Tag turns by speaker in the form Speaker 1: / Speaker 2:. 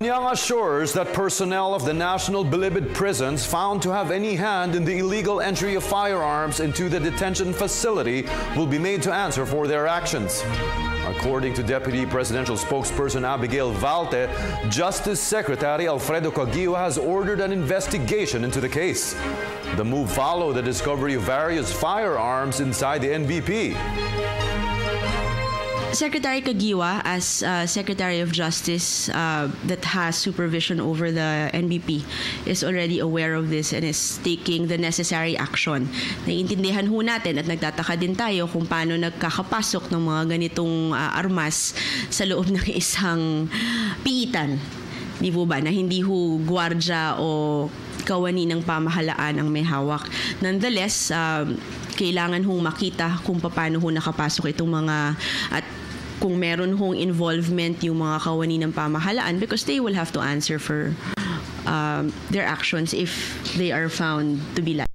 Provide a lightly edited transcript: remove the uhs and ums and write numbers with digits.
Speaker 1: Young assures that personnel of the National Bilibid prisons found to have any hand in the illegal entry of firearms into the detention facility will be made to answer for their actions. According to Deputy Presidential Spokesperson Abigail Valte, Justice Secretary Alfredo Caguioa has ordered an investigation into the case. The move followed the discovery of various firearms inside the NBP.
Speaker 2: Secretary Caguioa, as Secretary of Justice that has supervision over the NBP, is already aware of this and is taking the necessary action. Naiintindihan ho natin at nagtataka din tayo kung paano nagkakapasok ng mga ganitong armas sa loob ng isang piitan. Di po ba? Na hindi ho gwardya o kawani ng pamahalaan ang may hawak. Nonetheless, kailangan hong makita kung paano ho nakapasok itong mga at kung meron hong involvement yung mga kawani ng pamahalaan because they will have to answer for their actions if they are found to be liable.